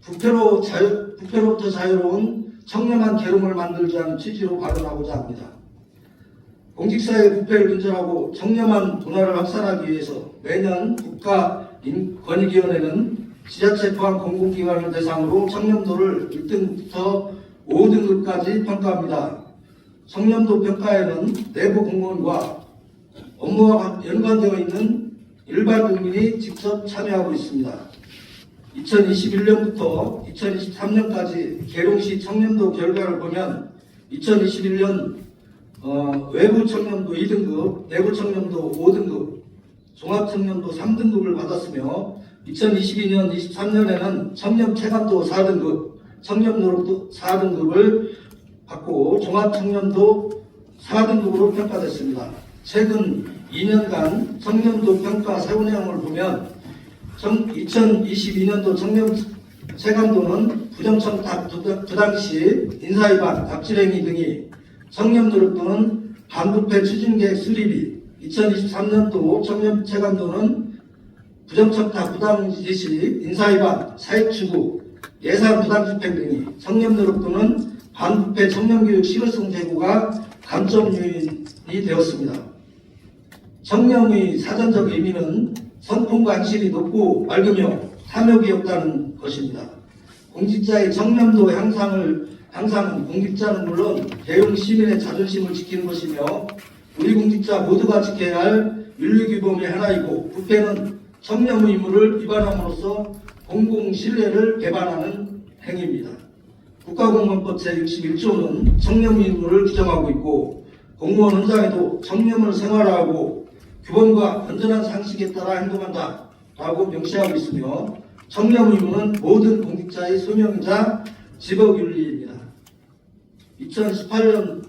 부패로부터 자유로운 청렴한 계룡을 만들자는 취지로 발언하고자 합니다. 공직사회 부패를 근절하고 청렴한 문화를 확산하기 위해서 매년 국가권익위원회는 지자체 포함 공공기관을 대상으로 청렴도를 1등부터 5등급까지 평가합니다. 청렴도 평가에는 내부 공무원과 업무와 연관되어 있는 일반 국민이 직접 참여하고 있습니다. 2021년부터 2023년까지 계룡시 청렴도 결과를 보면 2021년 외부 청렴도 2등급, 내부 청렴도 5등급, 종합 청렴도 3등급을 받았으며 2022년, 23년에는 청렴 체감도 4등급, 청렴 노력도 4등급을 받고 종합 청렴도 4등급으로 평가됐습니다. 최근 2년간 청렴도 평가 세부 내용을 보면 2022년도 청렴 체감도는 부정청탁, 부당시, 인사위반, 갑질행위 등이, 청렴 노력도는 반부패 추진계획 수립이, 2023년도 청렴 체감도는 부정청탁, 부당지시, 인사위반, 사익추구, 예산 부당집행 등이, 청렴 노력도는 반부패 청렴교육 실효성 제고가 감점 요인이 되었습니다. 청렴의 사전적 의미는 성품과 행실이 높고 맑으며 탐욕이 없다는 것입니다. 공직자의 청렴도 향상은 공직자는 물론 계룡 시민의 자존심을 지키는 것이며 우리 공직자 모두가 지켜야 할 윤리규범의 하나이고, 부패는 청렴 의무를 위반함으로써 공공신뢰를 배반하는 행위입니다. 국가공무원법 제61조는 청렴 의무를 규정하고 있고, 공무원 현장에도 청렴을 생활화하고 규범과 건전한 상식에 따라 행동한다 라고 명시하고 있으며, 청렴 의무는 모든 공직자의 소명이자 직업윤리입니다. 2018년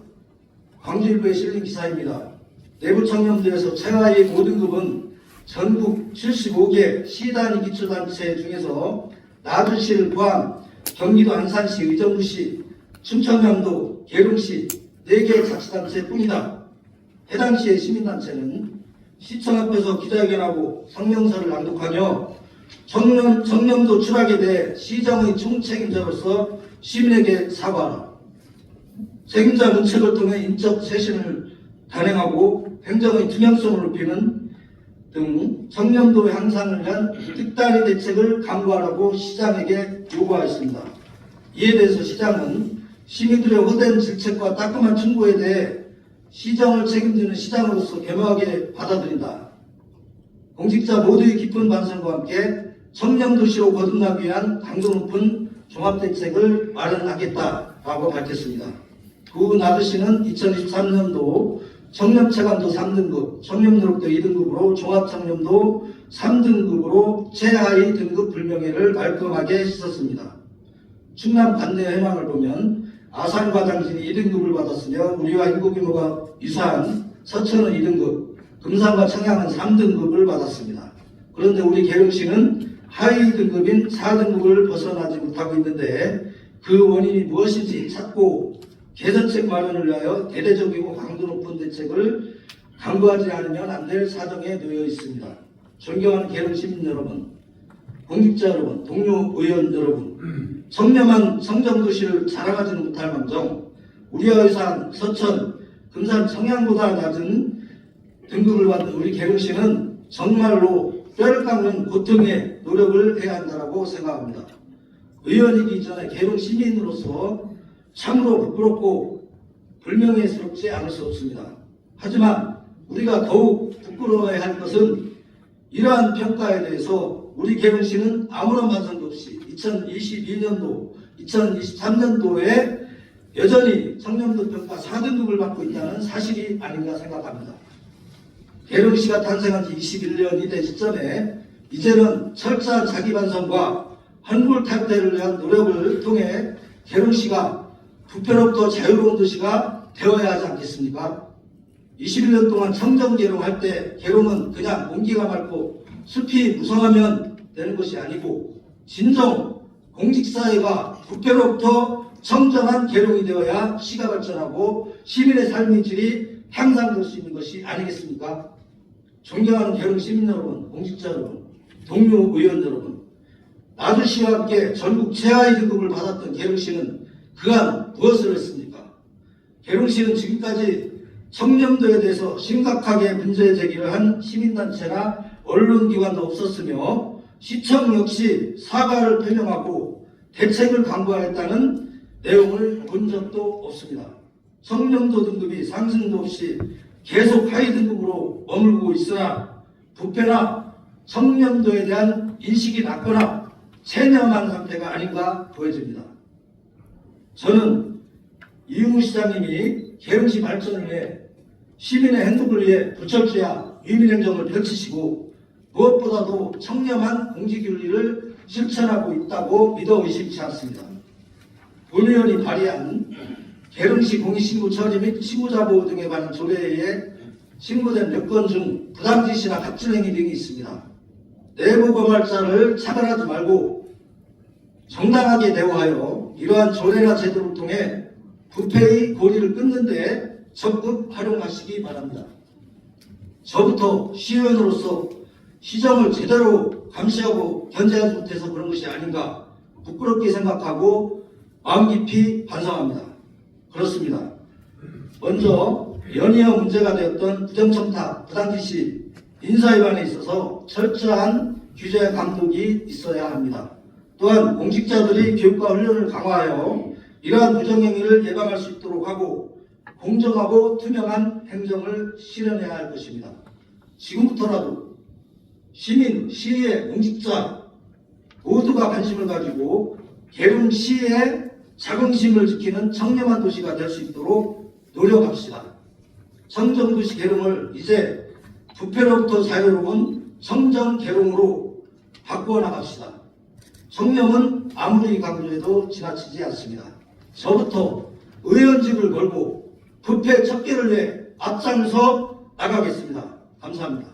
광주일보에 실린 기사입니다. 내부 청렴도에서 최하위 5등급은 전국 75개 시단위 기초단체 중에서 나주시를 포함 경기도 안산시, 의정부시, 춘천남도, 계룡시 4개 자치단체뿐이다. 해당 시의 시민단체는 시청 앞에서 기자회견하고 성명서를 낭독하며 청렴도 추락에 대해 시정의 총책임자로서 시민에게 사과하라, 책임자 문책을 통해 인적 쇄신을 단행하고 행정의 투명성을 높이는 등 청렴도 향상을 위한 특단의 대책을 강구하라고 시장에게 요구하였습니다. 이에 대해서 시장은 시민들의 호된 질책과 따끔한 충고에 대해 시정을 책임지는 시장으로서 겸허하게 받아들인다. 공직자 모두의 깊은 반성과 함께 청렴도시로 거듭나기 위한 강도 높은 종합대책을 마련하겠다라고 밝혔습니다. 구 나주시는 2023년도 청렴체감도 3등급, 청렴노력도 2등급으로 종합청렴도 3등급으로 최하위 등급 불명예를 말끔하게 씻었습니다. 충남 관내 현황을 보면 아산과 당진이 2등급을 받았으며 우리와 인구규모가 유사한 서천은 2등급, 금산과 청양은 3등급을 받았습니다. 그런데 우리 계룡시는 하위 등급인 4등급을 벗어나지 못하고 있는데 그 원인이 무엇인지 찾고 개선책 마련을 위하여 대대적이고 강도 높은 대책을 강구하지 않으면 안 될 사정에 놓여 있습니다. 존경하는 계룡 시민 여러분, 공직자 여러분, 동료 의원 여러분, 청렴한 성정도시를 자랑하지는 못할 망정 우리와 유사한 서천, 금산, 청양보다 낮은 등급을 받는 우리 계룡시는 정말로 뼈를 깎는 고통의 노력을 해야 한다고 생각합니다. 의원이기 전에 계룡 시민으로서 참으로 부끄럽고 불명예스럽지 않을 수 없습니다. 하지만 우리가 더욱 부끄러워해야 할 것은 이러한 평가에 대해서 우리 계룡시는 아무런 반성도 없이 2022년도, 2023년도에 여전히 청렴도 평가 4등급을 받고 있다는 사실이 아닌가 생각합니다. 계룡시가 탄생한 지 21년이 된 시점에 이제는 철저한 자기반성과 환골탈태를 위한 노력을 통해 계룡시가 부패로부터 자유로운 도시가 되어야 하지 않겠습니까? 21년 동안 청정계룡할 때 계룡은 그냥 공기가 맑고 숲이 무성하면 되는 것이 아니고 진정 공직사회가 부패로부터 청정한 계룡이 되어야 시가 발전하고 시민의 삶의 질이 향상될 수 있는 것이 아니겠습니까? 존경하는 계룡 시민 여러분, 공직자 여러분, 동료 의원 여러분, 나주시와 함께 전국 최하위 등급을 받았던 계룡시는 그간 무엇을 했습니까? 계룡시는 지금까지 청렴도에 대해서 심각하게 문제 제기를 한 시민단체나 언론기관도 없었으며 시청 역시 사과를 표명하고 대책을 강구하겠다는 내용을 본 적도 없습니다. 청렴도 등급이 상승도 없이 계속 하위 등급으로 머물고 있으나 부패나 청렴도에 대한 인식이 낮거나 체념한 상태가 아닌가 보여집니다. 저는 이웅우 시장님이 계룡시 발전을 위해 시민의 행복을 위해 부철주야 위민행정을 펼치시고 무엇보다도 청렴한 공직윤리를 실천하고 있다고 믿어 의심치 않습니다. 본 의원이 발의한 계룡시 공익신고 처리 및 신고자 보호 등에 관한 조례에 의해 신고된 몇 건 중 부당지시나 갑질행위 등이 있습니다. 내부 고발자를 차별하지 말고 정당하게 대우하여 이러한 조례나 제도를 통해 부패의 고리를 끊는 데 적극 활용하시기 바랍니다. 저부터 시의원으로서 시정을 제대로 감시하고 견제하지 못해서 그런 것이 아닌가 부끄럽게 생각하고 마음 깊이 반성합니다. 그렇습니다. 먼저 연이어 문제가 되었던 부정청탁, 부당지시, 인사위반에 있어서 철저한 규제 감독이 있어야 합니다. 또한 공직자들이 교육과 훈련을 강화하여 이러한 부정행위를 예방할 수 있도록 하고 공정하고 투명한 행정을 실현해야 할 것입니다. 지금부터라도 시민, 시의 공직자 모두가 관심을 가지고 계룡시의 자긍심을 지키는 청렴한 도시가 될 수 있도록 노력합시다. 청정도시 계룡을 이제 부패로부터 자유로운 청정계룡으로 바꾸어 나갑시다. 청렴은 아무리 강조해도 지나치지 않습니다. 저부터 의원직을 걸고 부패 척결을 위해 앞장서 나가겠습니다. 감사합니다.